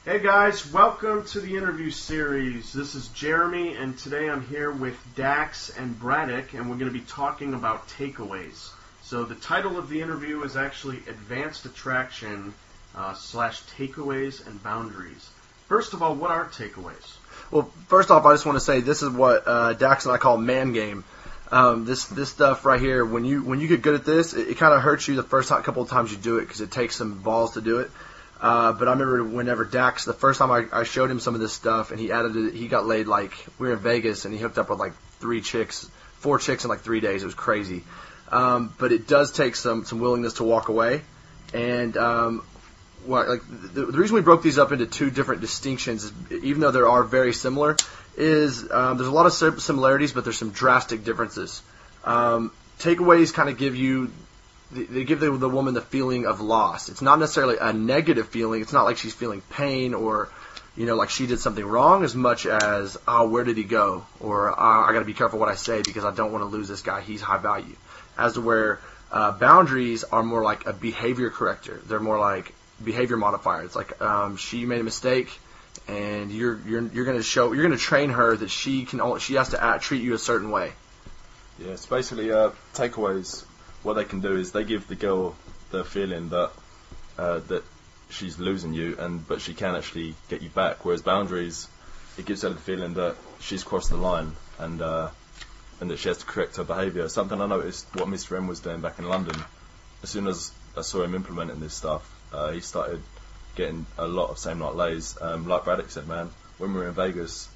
Hey guys, welcome to the interview series. This is Jeremy, and today I'm here with Daxx and Braddock, and we're going to be talking about takeaways. So the title of the interview is actually Advanced Attraction / Takeaways and Boundaries. First of all, what are takeaways? Well, first off, I just want to say this is what Daxx and I call man game. This stuff right here, when you get good at this, it kind of hurts you the first couple of times you do it because it takes some balls to do it. But I remember whenever Daxx, the first time I showed him some of this stuff, and he added it, he got laid we were in Vegas, and he hooked up with 4 chicks in 3 days. It was crazy. But it does take some willingness to walk away. And the reason we broke these up into two different distinctions, even though they are very similar, is there's a lot of similarities, but there's some drastic differences. Takeaways kind of give you. They give the woman the feeling of loss. It's not necessarily a negative feeling. It's not like she's feeling pain or, like she did something wrong, as much as, oh, where did he go? Or, I got to be careful what I say because I don't want to lose this guy. He's high value. As to where boundaries are more like a behavior corrector. They're more like behavior modifier. It's like she made a mistake, and you're going to train her that she has to treat you a certain way. Yeah, it's basically takeaways. What they can do is they give the girl the feeling that that she's losing you, but she can actually get you back. Whereas boundaries, it gives her the feeling that she's crossed the line and that she has to correct her behaviour. Something I noticed what Mr. M was doing back in London. As soon as I saw him implementing this stuff, he started getting a lot of same night lays. Like Braddock said, man, when we were in Vegas,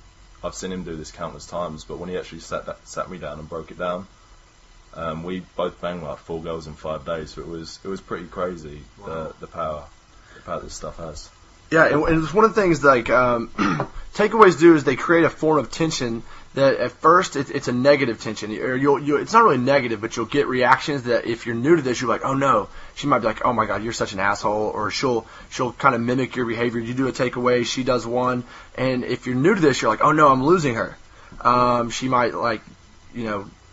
I've seen him do this countless times. But when he actually sat me down and broke it down. We both banged 4 girls in 5 days, so it was pretty crazy. Wow. the power this stuff has. Yeah, and it's one of the things takeaways do is they create a form of tension that at first it's a negative tension, or it's not really negative, but you'll get reactions that if you're new to this, you're like, oh no, she might be like, oh my god, you're such an asshole, or she'll kind of mimic your behavior. You do a takeaway, she does one, and if you're new to this, you're like, oh no, I'm losing her. She might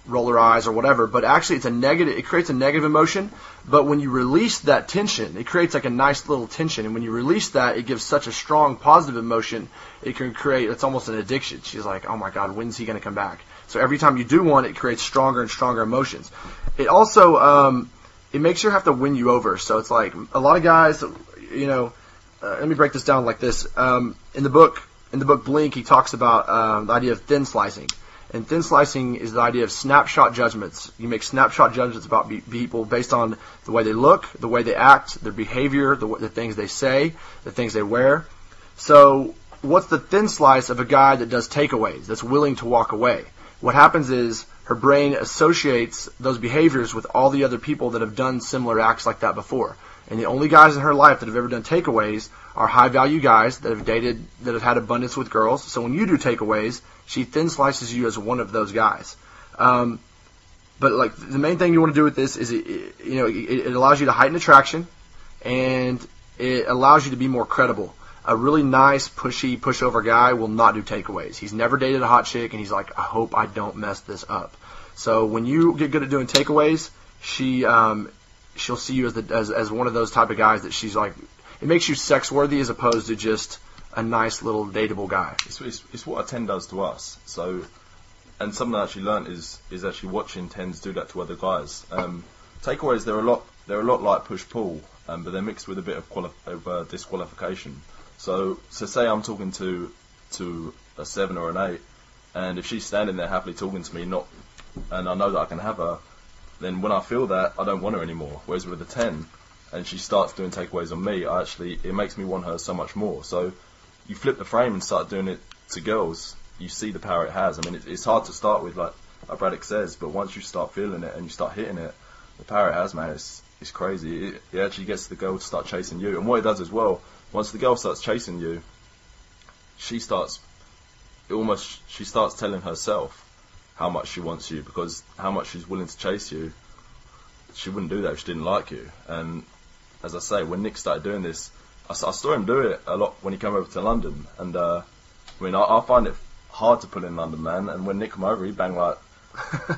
roll her eyes or whatever, but actually it creates a negative emotion, but when you release that tension, it creates a nice little tension, and when you release that, it gives such a strong positive emotion, it's almost an addiction. She's like, oh my god, when's he going to come back? So every time you do one, it creates stronger and stronger emotions. It also, it makes her have to win you over, so it's like, a lot of guys, let me break this down like this. In the book Blink, he talks about the idea of thin slicing. And thin slicing is the idea of snapshot judgments. You make snapshot judgments about people based on the way they look, the way they act, their behavior, the things they say, the things they wear. So what's the thin slice of a guy that does takeaways, that's willing to walk away? What happens is her brain associates those behaviors with all the other people that have done similar acts like that before. And the only guys in her life that have ever done takeaways are high-value guys that have dated, that have had abundance with girls. So when you do takeaways, she thin slices you as one of those guys. But the main thing you want to do with this is it allows you to heighten attraction, and it allows you to be more credible. A really nice, pushover guy will not do takeaways. He's never dated a hot chick, and he's like, I hope I don't mess this up. So when you get good at doing takeaways, she'll see you as one of those type of guys that she's like, it makes you sex worthy as opposed to just a nice little dateable guy. It's what a 10 does to us. So, and something I actually learnt is actually watching 10s do that to other guys. Takeaways, they're a lot like push pull, but they're mixed with a bit of disqualification. So say I'm talking to a 7 or an 8, and if she's standing there happily talking to me, and I know that I can have her, then when I feel that, I don't want her anymore. Whereas with a 10, and she starts doing takeaways on me, it makes me want her so much more. So you flip the frame and start doing it to girls, you see the power it has. I mean, it's hard to start with, like Braddock says, but once you start feeling it and you start hitting it, the power it has, man, it's crazy. It actually gets the girl to start chasing you. And what it does as well, once the girl starts chasing you, she starts telling herself how much she wants you, because how much she's willing to chase you, she wouldn't do that if she didn't like you. And as I say, when Nick started doing this, I saw him do it a lot when he came over to London. And I find it hard to pull in London, man. And when Nick came over, he banged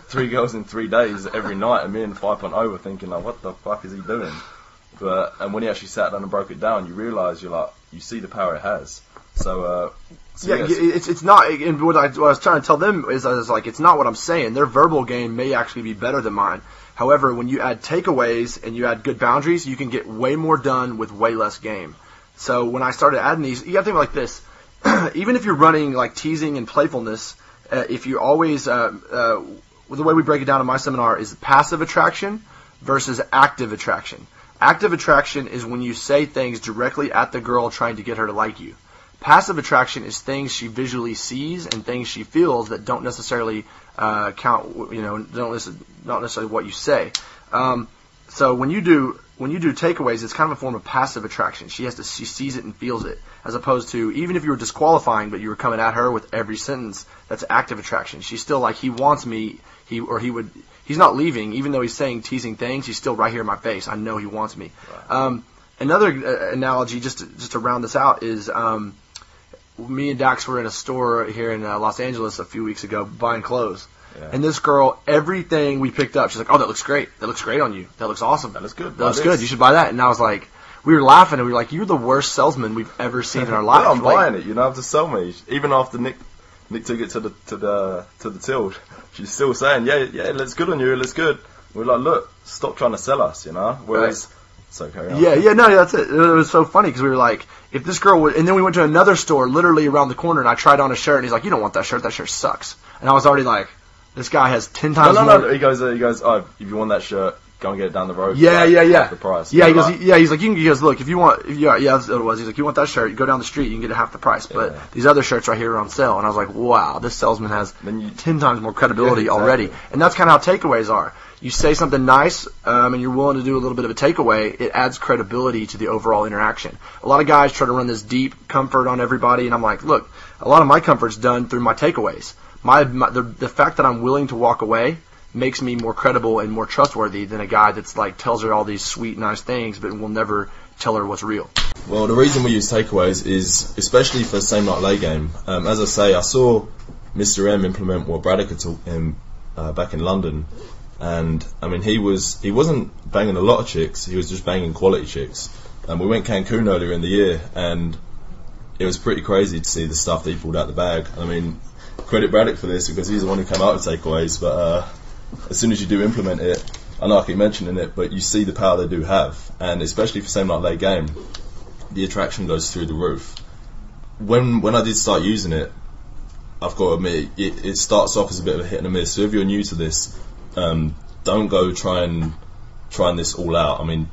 3 girls in 3 days every night, and me and 5.0 were thinking, like, what the fuck is he doing? And when he actually sat down and broke it down, you realise you see the power it has. So yeah, yes. it's not. And what I was trying to tell them is like it's not what I'm saying. Their verbal game may actually be better than mine. However, when you add takeaways and you add good boundaries, you can get way more done with way less game. So when I started adding these, you got to think like this. Even if you're running like teasing and playfulness, if you always the way we break it down in my seminar is passive attraction versus active attraction. Active attraction is when you say things directly at the girl trying to get her to like you. Passive attraction is things she visually sees and things she feels that don't necessarily count. Not necessarily what you say. So when you do takeaways, it's kind of a form of passive attraction. She sees it and feels it, as opposed to even if you were disqualifying, but you were coming at her with every sentence, that's active attraction. She's still like, he wants me, he's not leaving, even though he's saying teasing things. He's still right here in my face. I know he wants me. Right. Another analogy, just to round this out, is me and Dax were in a store here in Los Angeles a few weeks ago buying clothes. Yeah. And this girl, everything we picked up, she's like, "Oh, that looks great. That looks great on you. That looks awesome. That looks good. That looks good. You should buy that." And I was like, we were laughing, and we were like, "You're the worst salesman we've ever seen in our life." Well, I'm buying it. You don't have to sell me. Even after Nick took it to the till, she's still saying, "Yeah, it looks good on you. It looks good." We're like, "Look, stop trying to sell us," Whereas, so carry on. No, that's it. It was so funny because we were like, if this girl would, and then we went to another store literally around the corner, and I tried on a shirt, and he's like, "You don't want that shirt. That shirt sucks." And I was already like, this guy has 10 times more. No. He goes, "Oh, if you want that shirt, go and get it down the road." Yeah. Half the price. Yeah, he's like, he goes, "Look, if you want, that's what it was." He's like, "You want that shirt? You go down the street, you can get it half the price. But these other shirts right here are on sale." And I was like, wow, this salesman has 10 times more credibility already. And that's kind of how takeaways are. You say something nice, and you're willing to do a little bit of a takeaway, it adds credibility to the overall interaction. A lot of guys try to run this deep comfort on everybody, and I'm like, look, a lot of my comfort's done through my takeaways. The fact that I'm willing to walk away makes me more credible and more trustworthy than a guy that's like tells her all these sweet, nice things, but will never tell her what's real. Well, the reason we use takeaways is, especially for same night lay game. As I say, I saw Mr. M implement what Braddock had taught him back in London, and I mean he wasn't banging a lot of chicks, he was just banging quality chicks. And we went Cancun earlier in the year, and it was pretty crazy to see the stuff that he pulled out the bag. I mean, credit Braddock for this because he's the one who came out with takeaways, but as soon as you do implement it, I know I keep mentioning it, but you see the power they do have, and especially for same night late game, the attraction goes through the roof. When I did start using it, I've got to admit, it starts off as a bit of a hit and a miss. So if you're new to this, don't go trying this all out. I mean,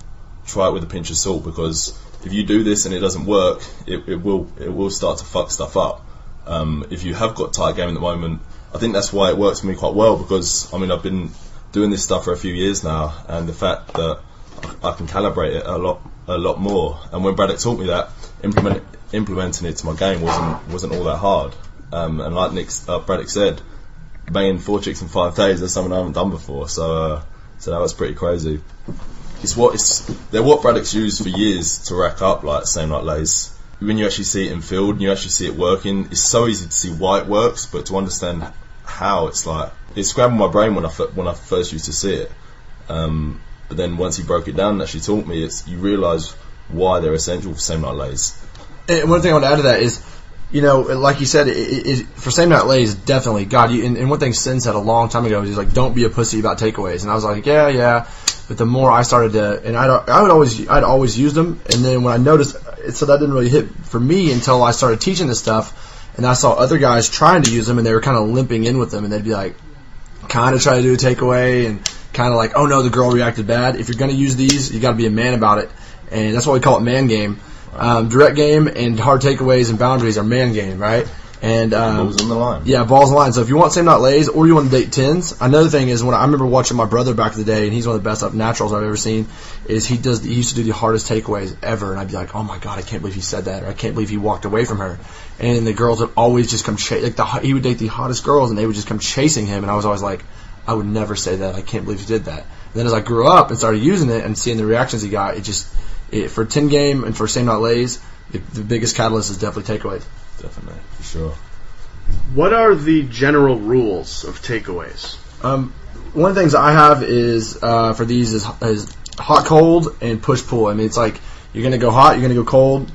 try it with a pinch of salt, because if you do this and it doesn't work, it will start to fuck stuff up. If you have got tight game at the moment, I think that's why it works for me quite well, because I mean I've been doing this stuff for a few years now, and the fact that I can calibrate it a lot more. And when Braddock taught me that, implementing it to my game wasn't all that hard. And like Braddock said, banging 4 chicks in 5 days, that's something I haven't done before. So that was pretty crazy. They're what Braddock's used for years to rack up like same night lays. When you actually see it in field and you actually see it working, it's so easy to see why it works, but to understand how, it's scrambled my brain when I first used to see it. But then once he broke it down and actually taught me, you realise why they're essential for same night lays. And one thing I want to add to that is, like you said, for same night lays, definitely, God, and one thing Sin said a long time ago is he's like, don't be a pussy about takeaways. And I was like, yeah. But the more I started to, and I'd always use them, and then when I noticed, so that didn't really hit for me until I started teaching this stuff, and I saw other guys trying to use them, and they were kind of limping in with them, and they'd be like, kind of try to do a takeaway, and kind of like, oh no, the girl reacted bad. If you're going to use these, you got to be a man about it, and that's why we call it man game. Direct game and hard takeaways and boundaries are man game, right? And balls on the line. Yeah, balls on the line. So if you want same night lays or you want to date 10s, another thing is when I remember watching my brother back in the day, and he's one of the best naturals I've ever seen, is he used to do the hardest takeaways ever, and I'd be like, oh my God, I can't believe he said that, or I can't believe he walked away from her. And the girls would always just come he would date the hottest girls, and they would just come chasing him, and I was always like, I would never say that. I can't believe he did that. And then as I grew up and started using it and seeing the reactions he got, for 10 game and for same night lays, the biggest catalyst is definitely takeaways. Definitely, for sure. What are the general rules of takeaways? One of the things I have is for these is hot cold and push pull. I mean, it's like you're gonna go hot, you're gonna go cold.